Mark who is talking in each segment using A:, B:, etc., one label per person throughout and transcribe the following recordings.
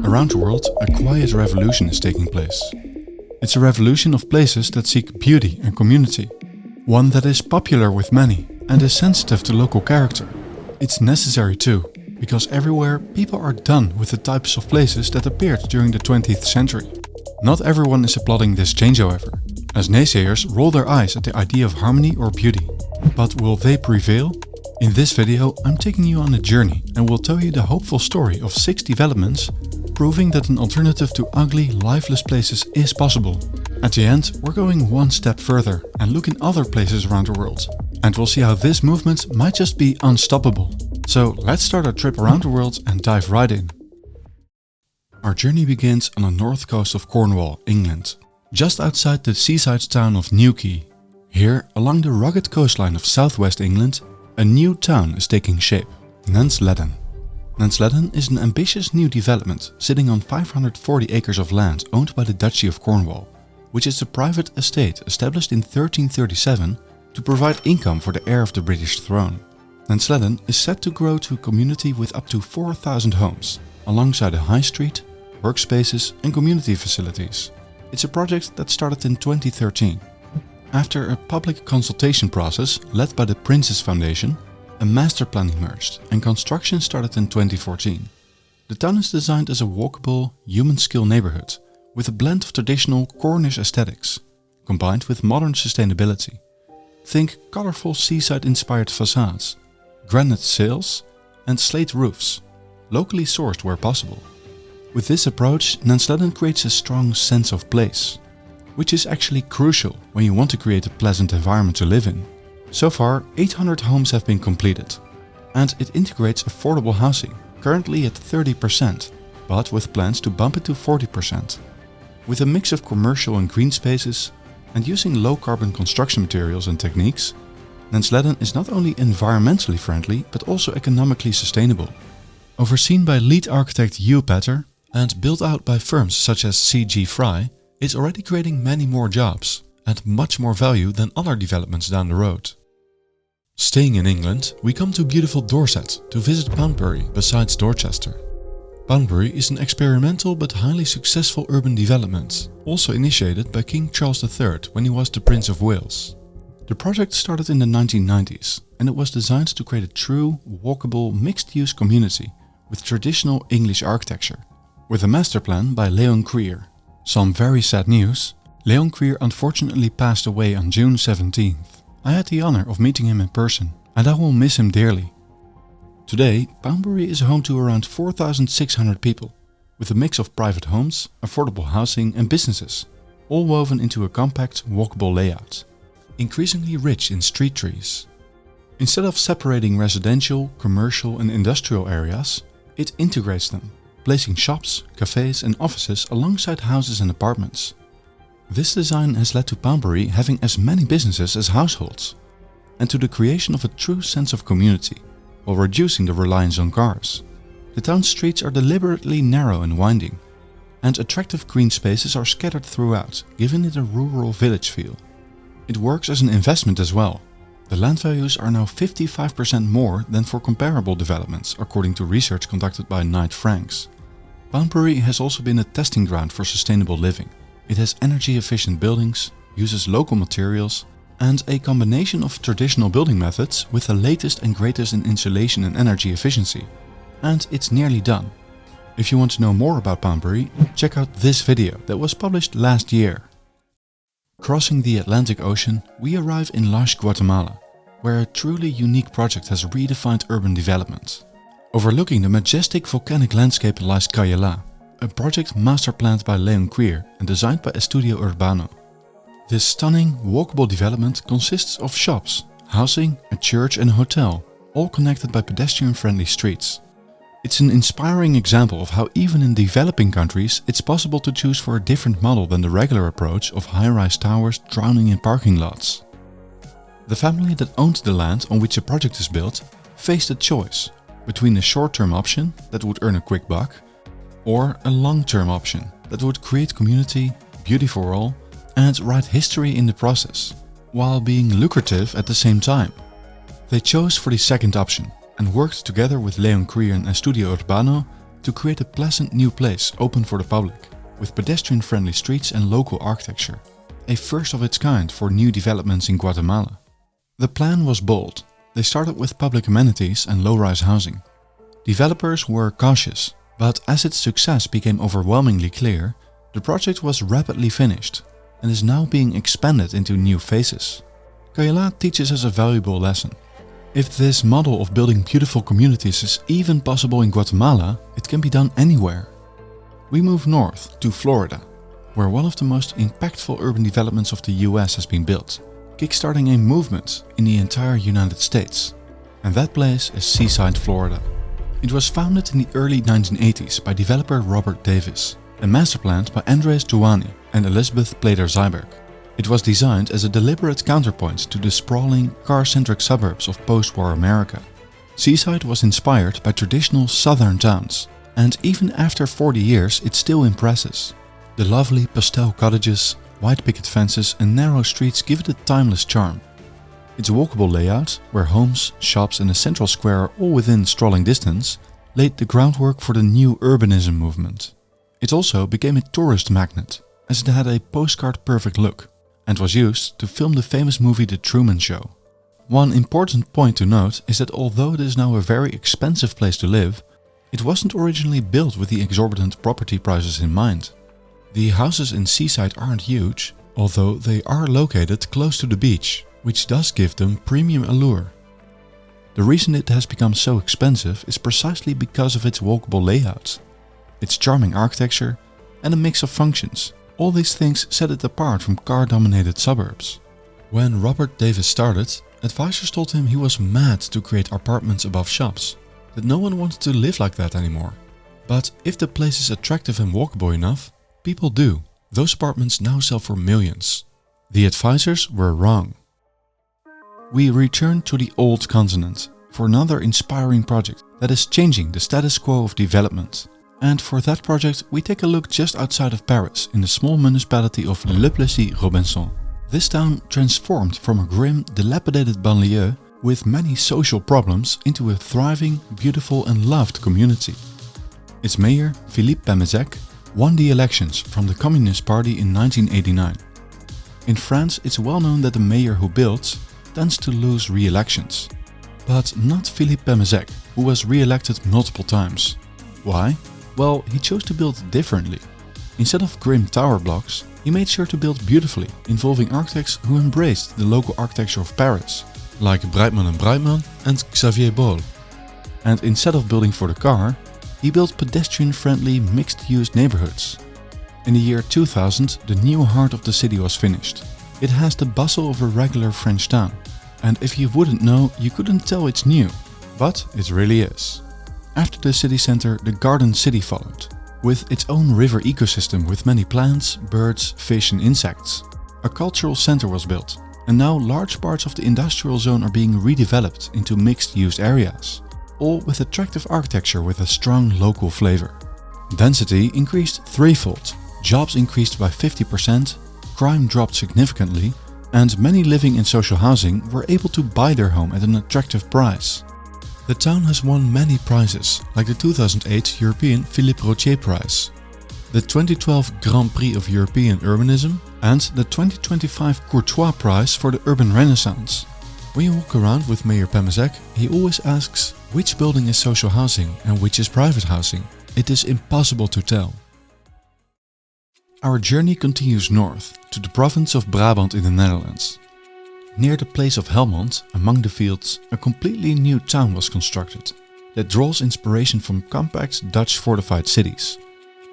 A: Around the world, a quiet revolution is taking place. It's a revolution of places that seek beauty and community. One that is popular with many and is sensitive to local character. It's necessary too, because everywhere people are done with the types of places that appeared during the 20th century. Not everyone is applauding this change, however, as naysayers roll their eyes at the idea of harmony or beauty. But will they prevail? In this video, I'm taking you on a journey and will tell you the hopeful story of 6 developments proving that an alternative to ugly, lifeless places is possible. At the end, we're going one step further and look in other places around the world. And we'll see how this movement might just be unstoppable. So let's start our trip around the world and dive right in. Our journey begins on the north coast of Cornwall, England, just outside the seaside town of Newquay. Here, along the rugged coastline of southwest England, a new town is taking shape, Nansledan. Nansledan is an ambitious new development sitting on 540 acres of land owned by the Duchy of Cornwall, which is a private estate established in 1337 to provide income for the heir of the British throne. Nansledan is set to grow to a community with up to 4,000 homes, alongside a high street, workspaces and community facilities. It's a project that started in 2013. After a public consultation process led by the Prince's Foundation, a master plan emerged and construction started in 2014. The town is designed as a walkable, human-scale neighborhood with a blend of traditional Cornish aesthetics, combined with modern sustainability. Think colorful seaside-inspired facades, granite sills and slate roofs, locally sourced where possible. With this approach, Nansledan creates a strong sense of place, which is actually crucial when you want to create a pleasant environment to live in. So far, 800 homes have been completed, and it integrates affordable housing, currently at 30%, but with plans to bump it to 40%. With a mix of commercial and green spaces, and using low-carbon construction materials and techniques, Nansledan is not only environmentally friendly, but also economically sustainable. Overseen by lead architect Hugh Patter, and built out by firms such as C.G. Fry, it's already creating many more jobs, and much more value than other developments down the road. Staying in England, we come to beautiful Dorset to visit Poundbury besides Dorchester. Poundbury is an experimental but highly successful urban development, also initiated by King Charles III when he was the Prince of Wales. The project started in the 1990s and it was designed to create a true, walkable, mixed-use community with traditional English architecture, with a master plan by Leon Creer. Some very sad news. Leon Creer unfortunately passed away on June 17th. I had the honor of meeting him in person, and I will miss him dearly. Today, Poundbury is home to around 4,600 people, with a mix of private homes, affordable housing and businesses, all woven into a compact, walkable layout, increasingly rich in street trees. Instead of separating residential, commercial and industrial areas, it integrates them, placing shops, cafes and offices alongside houses and apartments. This design has led to Poundbury having as many businesses as households, and to the creation of a true sense of community, while reducing the reliance on cars. The town's streets are deliberately narrow and winding, and attractive green spaces are scattered throughout, giving it a rural village feel. It works as an investment as well. The land values are now 55% more than for comparable developments, according to research conducted by Knight Franks. Poundbury has also been a testing ground for sustainable living. It has energy-efficient buildings, uses local materials, and a combination of traditional building methods with the latest and greatest in insulation and energy efficiency. And it's nearly done. If you want to know more about Poundbury, check out this video that was published last year. Crossing the Atlantic Ocean, we arrive in lush Guatemala, where a truly unique project has redefined urban development. Overlooking the majestic volcanic landscape lies Cayalá, a project master planned by Leon Creer and designed by Estudio Urbano. This stunning, walkable development consists of shops, housing, a church and a hotel, all connected by pedestrian-friendly streets. It's an inspiring example of how even in developing countries it's possible to choose for a different model than the regular approach of high-rise towers drowning in parking lots. The family that owned the land on which the project is built faced a choice between a short-term option that would earn a quick buck or a long-term option that would create community, beauty for all and write history in the process, while being lucrative at the same time. They chose for the second option and worked together with Leon Creer and Estudio Urbano to create a pleasant new place open for the public, with pedestrian-friendly streets and local architecture, a first of its kind for new developments in Guatemala. The plan was bold. They started with public amenities and low-rise housing. Developers were cautious, but as its success became overwhelmingly clear, the project was rapidly finished and is now being expanded into new phases. Cayalá teaches us a valuable lesson. If this model of building beautiful communities is even possible in Guatemala, it can be done anywhere. We move north to Florida, where one of the most impactful urban developments of the US has been built, kickstarting a movement in the entire United States. And that place is Seaside, Florida. It was founded in the early 1980s by developer Robert Davis and masterplanned by Andres Duany and Elizabeth Plater-Zyberg. It was designed as a deliberate counterpoint to the sprawling, car-centric suburbs of post-war America. Seaside was inspired by traditional southern towns, and even after 40 years it still impresses. The lovely pastel cottages, white picket fences and narrow streets give it a timeless charm. Its walkable layout, where homes, shops and a central square are all within strolling distance, laid the groundwork for the new urbanism movement. It also became a tourist magnet, as it had a postcard-perfect look, and was used to film the famous movie The Truman Show. One important point to note is that although it is now a very expensive place to live, it wasn't originally built with the exorbitant property prices in mind. The houses in Seaside aren't huge, although they are located close to the beach, which does give them premium allure. The reason it has become so expensive is precisely because of its walkable layout, its charming architecture and a mix of functions. All these things set it apart from car-dominated suburbs. When Robert Davis started, advisors told him he was mad to create apartments above shops, that no one wanted to live like that anymore. But if the place is attractive and walkable enough, people do. Those apartments now sell for millions. The advisors were wrong. We return to the old continent for another inspiring project that is changing the status quo of development. And for that project we take a look just outside of Paris in the small municipality of Plessis Robinson. This town transformed from a grim, dilapidated banlieue with many social problems into a thriving, beautiful and loved community. Its mayor, Philippe Pemezec, won the elections from the Communist Party in 1989. In France it's well known that the mayor who builds tends to lose re-elections. But not Philippe Pemezec, who was re-elected multiple times. Why? Well, he chose to build differently. Instead of grim tower blocks, he made sure to build beautifully, involving architects who embraced the local architecture of Paris, like Breitman and Breitman and Xavier Boll. And instead of building for the car, he built pedestrian-friendly, mixed-use neighborhoods. In the year 2000, the new heart of the city was finished. It has the bustle of a regular French town, and if you wouldn't know, you couldn't tell it's new, but it really is. After the city center, the Garden City followed, with its own river ecosystem with many plants, birds, fish and insects. A cultural center was built, and now large parts of the industrial zone are being redeveloped into mixed-use areas, all with attractive architecture with a strong local flavor. Density increased threefold, jobs increased by 50%, crime dropped significantly, and many living in social housing were able to buy their home at an attractive price. The town has won many prizes, like the 2008 European Philippe Rocher Prize, the 2012 Grand Prix of European Urbanism and the 2025 Courtois Prize for the Urban Renaissance. When you walk around with Mayor Pemezec, he always asks which building is social housing and which is private housing. It is impossible to tell. Our journey continues north to the province of Brabant in the Netherlands. Near the place of Helmond, among the fields, a completely new town was constructed that draws inspiration from compact Dutch fortified cities.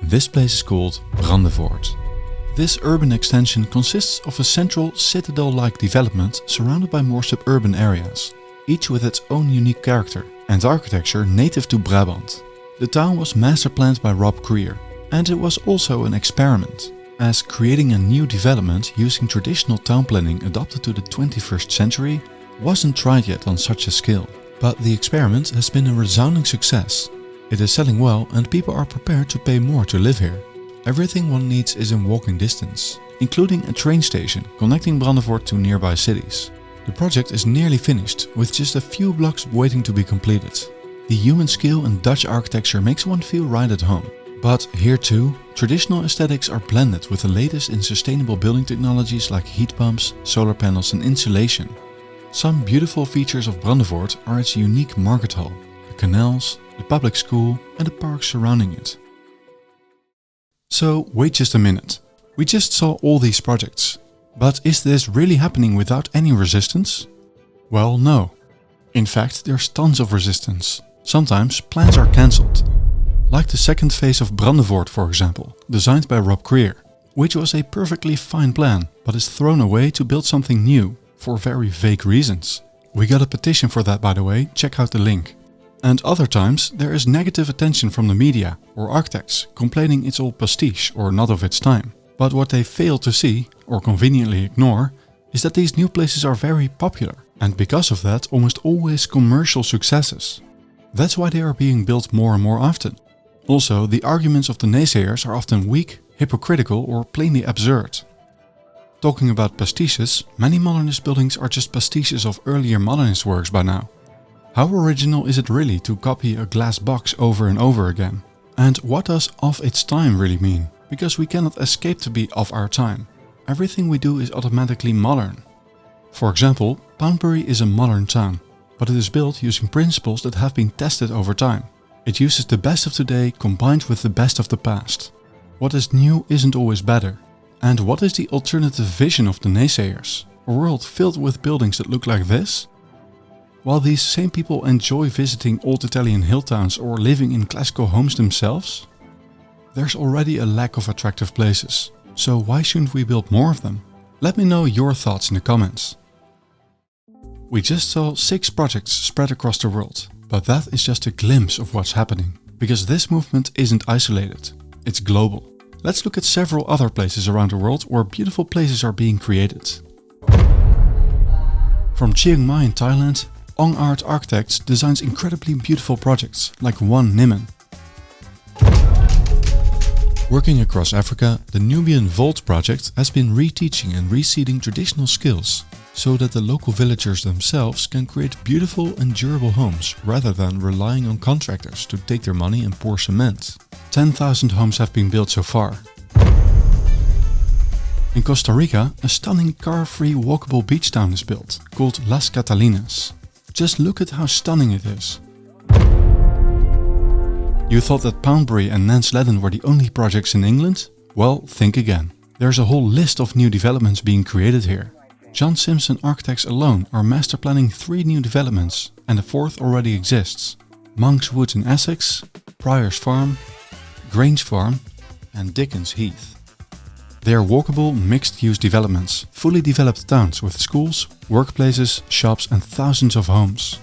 A: This place is called Brandevoort. This urban extension consists of a central citadel-like development surrounded by more suburban areas, each with its own unique character and architecture native to Brabant. The town was master planned by Rob Creer, and it was also an experiment, as creating a new development using traditional town planning adapted to the 21st century wasn't tried yet on such a scale. But the experiment has been a resounding success. It is selling well and people are prepared to pay more to live here. Everything one needs is in walking distance, including a train station connecting Brandevoort to nearby cities. The project is nearly finished, with just a few blocks waiting to be completed. The human skill in Dutch architecture makes one feel right at home. But here too, traditional aesthetics are blended with the latest in sustainable building technologies like heat pumps, solar panels and insulation. Some beautiful features of Brandevoort are its unique market hall, the canals, the public school and the parks surrounding it. So wait just a minute. We just saw all these projects. But is this really happening without any resistance? Well, no. In fact, there's tons of resistance. Sometimes plans are cancelled. Like the second phase of Brandevoort, for example, designed by Rob Creer, which was a perfectly fine plan, but is thrown away to build something new, for very vague reasons. We got a petition for that, by the way, check out the link. And other times there is negative attention from the media or architects complaining it's all pastiche or not of its time. But what they fail to see, or conveniently ignore, is that these new places are very popular, and because of that almost always commercial successes. That's why they are being built more and more often. Also, the arguments of the naysayers are often weak, hypocritical or plainly absurd. Talking about pastiches, many modernist buildings are just pastiches of earlier modernist works by now. How original is it really to copy a glass box over and over again? And what does of its time really mean? Because we cannot escape to be of our time. Everything we do is automatically modern. For example, Poundbury is a modern town, but it is built using principles that have been tested over time. It uses the best of today combined with the best of the past. What is new isn't always better. And what is the alternative vision of the naysayers? A world filled with buildings that look like this? While these same people enjoy visiting old Italian hill towns or living in classical homes themselves? There's already a lack of attractive places, so why shouldn't we build more of them? Let me know your thoughts in the comments. We just saw 6 projects spread across the world, but that is just a glimpse of what's happening, because this movement isn't isolated, it's global. Let's look at several other places around the world where beautiful places are being created. From Chiang Mai in Thailand, Ong Art Architects designs incredibly beautiful projects like One Nimman. Working across Africa, the Nubian Vault project has been reteaching and reseeding traditional skills so that the local villagers themselves can create beautiful and durable homes rather than relying on contractors to take their money and pour cement. 10,000 homes have been built so far. In Costa Rica, a stunning car-free walkable beach town is built, called Las Catalinas. Just look at how stunning it is. You thought that Poundbury and Nansledan were the only projects in England? Well, think again. There's a whole list of new developments being created here. John Simpson Architects alone are master planning 3 new developments, and a 4th already exists. Monk's Wood in Essex, Prior's Farm, Grange Farm and Dickens Heath. They are walkable, mixed-use developments, fully developed towns with schools, workplaces, shops and thousands of homes.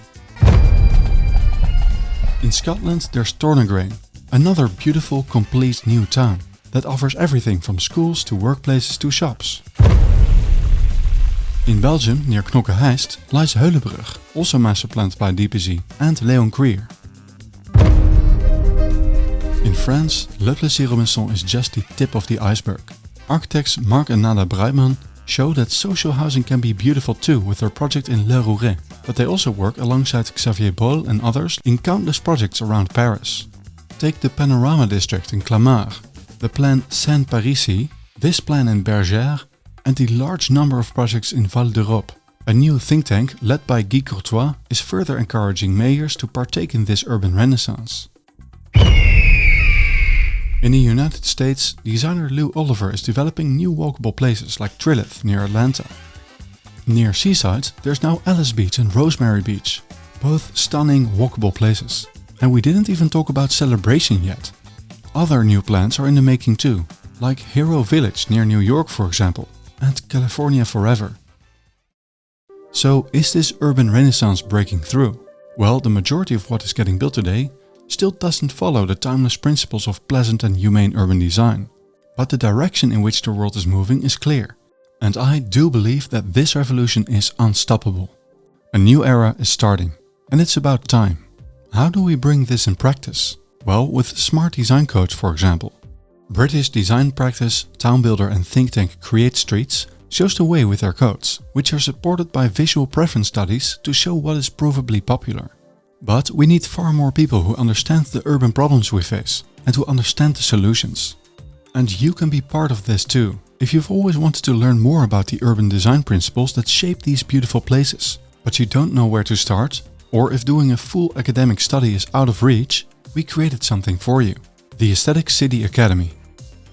A: In Scotland there's Tornagrain, another beautiful, complete new town that offers everything from schools to workplaces to shops. In Belgium, near Knokke-Heist, lies Heulebrug, also masterplanned by DPZ and Leon Creer. In France, Le Plessis Robinson is just the tip of the iceberg. Architects Mark and Nada Bruijman show that social housing can be beautiful too with their project in Le Rouret, but they also work alongside Xavier Boll and others in countless projects around Paris. Take the Panorama District in Clamart, the plan Saint-Parissi, this plan in Bergère, and the large number of projects in Val d'Europe. A new think tank led by Guy Courtois is further encouraging mayors to partake in this urban renaissance. In the United States, designer Lou Oliver is developing new walkable places like Trilith near Atlanta. Near Seaside, there's now Alys Beach and Rosemary Beach, both stunning walkable places. And we didn't even talk about Celebration yet. Other new plans are in the making too, like Hero Village near New York for example, and California Forever. So is this urban renaissance breaking through? Well, the majority of what is getting built today still doesn't follow the timeless principles of pleasant and humane urban design. But the direction in which the world is moving is clear. And I do believe that this revolution is unstoppable. A new era is starting, and it's about time. How do we bring this in practice? Well, with Smart Design Codes for example. British design practice, town builder and think tank Create Streets shows the way with their codes, which are supported by visual preference studies to show what is provably popular. But we need far more people who understand the urban problems we face and who understand the solutions. And you can be part of this too, if you've always wanted to learn more about the urban design principles that shape these beautiful places, but you don't know where to start, or if doing a full academic study is out of reach, we created something for you. The Aesthetic City Academy.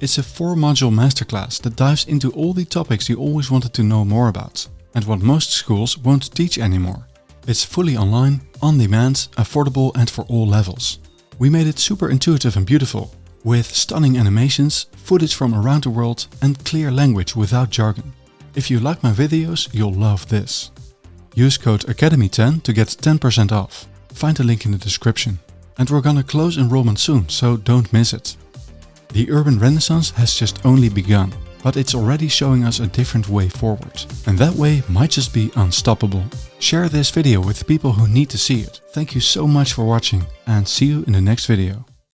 A: It's a 4-module masterclass that dives into all the topics you always wanted to know more about, and what most schools won't teach anymore. It's fully online, on demand, affordable and for all levels. We made it super intuitive and beautiful, with stunning animations, footage from around the world and clear language without jargon. If you like my videos, you'll love this. Use code ACADEMY10 to get 10% off. Find the link in the description. And we're gonna close enrollment soon, so don't miss it. The urban renaissance has just only begun, but it's already showing us a different way forward. And that way might just be unstoppable. Share this video with people who need to see it. Thank you so much for watching and see you in the next video.